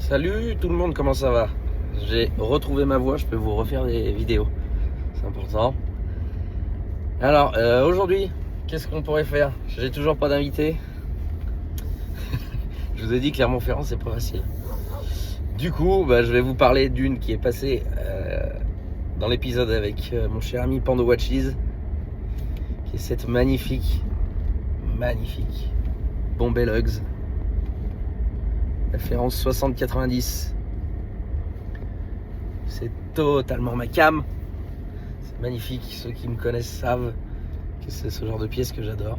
Salut tout le monde, comment ça va? J'ai retrouvé ma voix, je peux vous refaire des vidéos, c'est important. Alors aujourd'hui, qu'est-ce qu'on pourrait faire? J'ai toujours pas d'invité. Je vous ai dit Clermont-Ferrand c'est pas facile. Du coup, je vais vous parler d'une qui est passée dans l'épisode avec mon cher ami Pando Watches, qui est cette magnifique Bombay Lugs référence 60-90. C'est totalement ma cam. C'est magnifique. Ceux qui me connaissent savent que c'est ce genre de pièce que j'adore.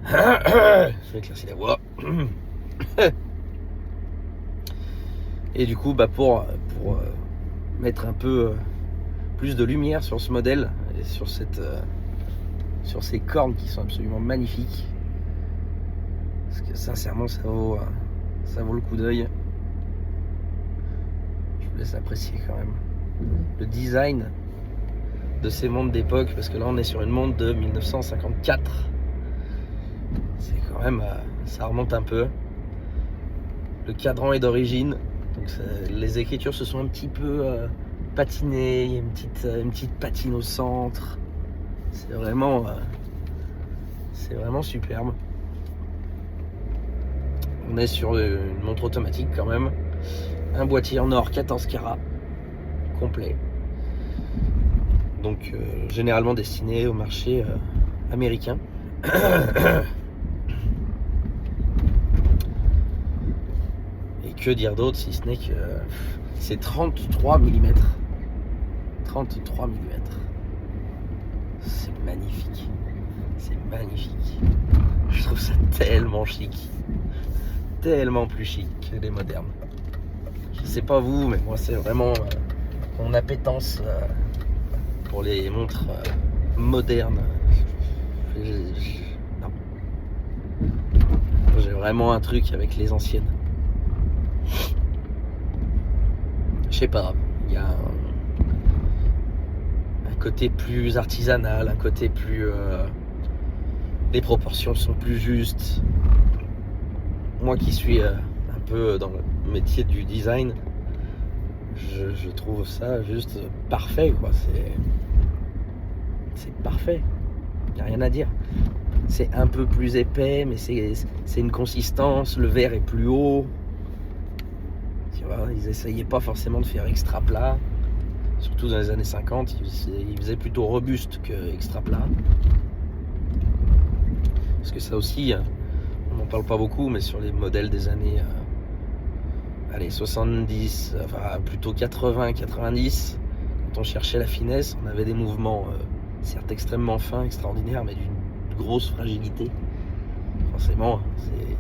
Je vais éclaircir la voix. Et du coup, pour mettre un peu plus de lumière sur ce modèle et sur ces cornes qui sont absolument magnifiques, parce que sincèrement, ça vaut le coup d'œil. Je vous laisse apprécier quand même le design de ces montres d'époque, parce que là on est sur une montre de 1954. C'est quand même, ça remonte un peu. Le cadran est d'origine, donc les écritures se sont un petit peu patinées. Il y a une petite patine au centre. C'est vraiment superbe. On est sur une montre automatique quand même. Un boîtier en or 14 carats complet. Donc généralement destiné au marché américain. Et que dire d'autre si ce n'est que c'est 33 mm. 33 mm. C'est magnifique. C'est magnifique. Je trouve ça tellement chic. Tellement plus chic que les modernes. Je sais pas vous, mais moi c'est vraiment mon appétence pour les montres modernes. Non. J'ai vraiment un truc avec les anciennes. Je sais pas, il y a un côté plus artisanal, un côté plus... les proportions sont plus justes. Moi qui suis un peu dans le métier du design, je trouve ça juste parfait, quoi. C'est parfait, il n'y a rien à dire. C'est un peu plus épais, mais c'est une consistance. Le verre est plus haut. Tu vois, ils essayaient pas forcément de faire extra plat, surtout dans les années 50. Ils faisaient plutôt robuste que extra plat, parce que ça aussi, on n'en parle pas beaucoup, mais sur les modèles des années 70, enfin plutôt 80, 90, quand on cherchait la finesse, on avait des mouvements certes extrêmement fins, extraordinaires, mais d'une grosse fragilité, forcément.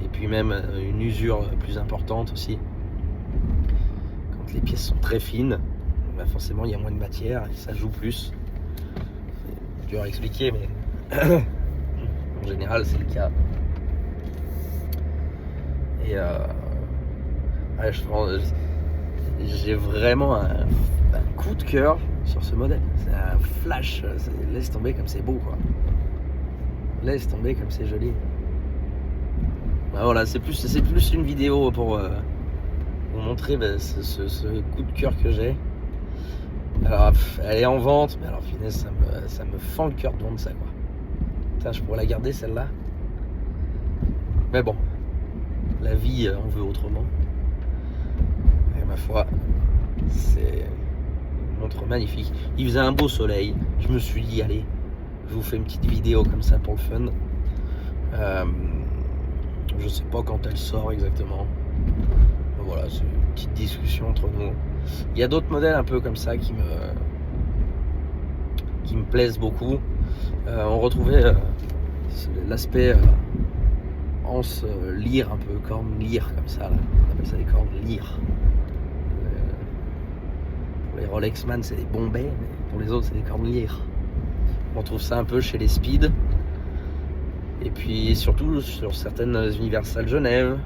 Et puis même une usure plus importante aussi. Quand les pièces sont très fines, forcément il y a moins de matière et ça joue plus. C'est dur à expliquer, mais en général c'est le cas. Et j'ai vraiment un coup de cœur sur ce modèle. C'est un flash, laisse tomber comme c'est beau, quoi. Laisse tomber comme c'est joli. Voilà, c'est plus une vidéo pour vous montrer ce coup de cœur que j'ai. Alors elle est en vente, mais alors finesse, ça me fend le cœur de vendre ça, quoi. Putain, je pourrais la garder celle-là. Mais bon, la vie en veut autrement. Et ma foi, c'est une montre magnifique. Il faisait un beau soleil. Je me suis dit, allez, je vous fais une petite vidéo comme ça pour le fun. Je sais pas quand elle sort exactement. Voilà, c'est une petite discussion entre nous. Il y a d'autres modèles un peu comme ça qui me plaisent beaucoup. On retrouvait l'aspect anse lyre, un peu corne lyre comme ça là. On appelle ça des cornes lyre. Pour les Rolexman c'est des Bombay, mais pour les autres c'est des cornes lyre. On trouve ça un peu chez les Speed, et puis surtout sur certaines Universal Genève,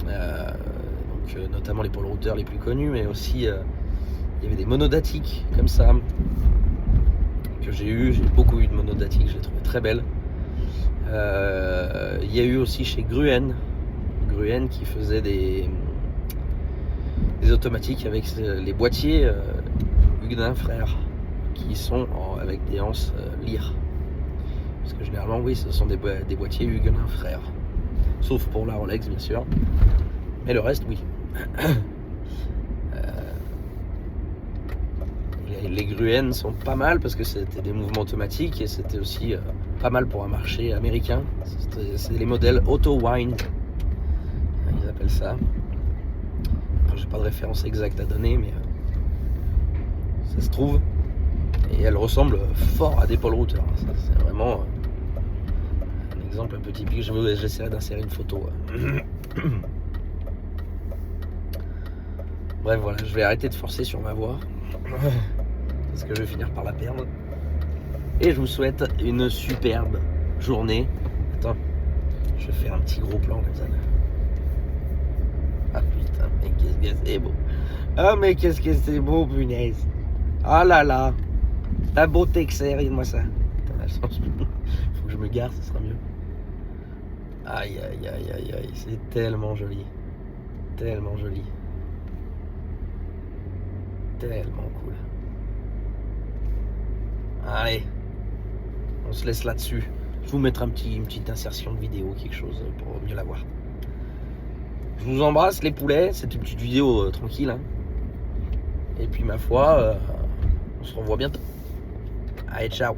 donc notamment les pole routers les plus connus, mais aussi il y avait des monodatiques comme ça que j'ai beaucoup eu de monodatiques, je les trouvais très belles. Il y a eu aussi chez Gruen qui faisait automatique avec les boîtiers Huguenin frères qui sont avec des anses Lear. Parce que généralement, oui, ce sont des boîtiers Huguenin frères. Sauf pour la Rolex, bien sûr. Mais le reste, oui. Les Gruen sont pas mal parce que c'était des mouvements automatiques et c'était aussi pas mal pour un marché américain. C'est les modèles auto-wind, ils appellent ça. Enfin, j'ai pas de référence exacte à donner, mais ça se trouve. Et elles ressemblent fort à des Paul Reuter. Ça, c'est vraiment un exemple un peu typique. J'essaierai d'insérer une photo. Bref, voilà, je vais arrêter de forcer sur ma voix. Parce que je vais finir par la perdre. Et je vous souhaite une superbe journée. Attends, je vais faire un petit gros plan comme ça. Ah putain, mais qu'est-ce que c'est beau. Ah mais qu'est-ce que c'est beau, punaise. Ah là là. La beauté que c'est, regarde-moi ça. Faut que je me gare, ça sera mieux. Aïe aïe aïe aïe aïe, c'est tellement joli. Tellement joli. Tellement cool. Allez, on se laisse là-dessus. Je vais vous mettre une petite insertion de vidéo, quelque chose pour mieux la voir. Je vous embrasse les poulets, c'est une petite vidéo tranquille. Hein. Et puis ma foi, on se revoit bientôt. Allez, ciao.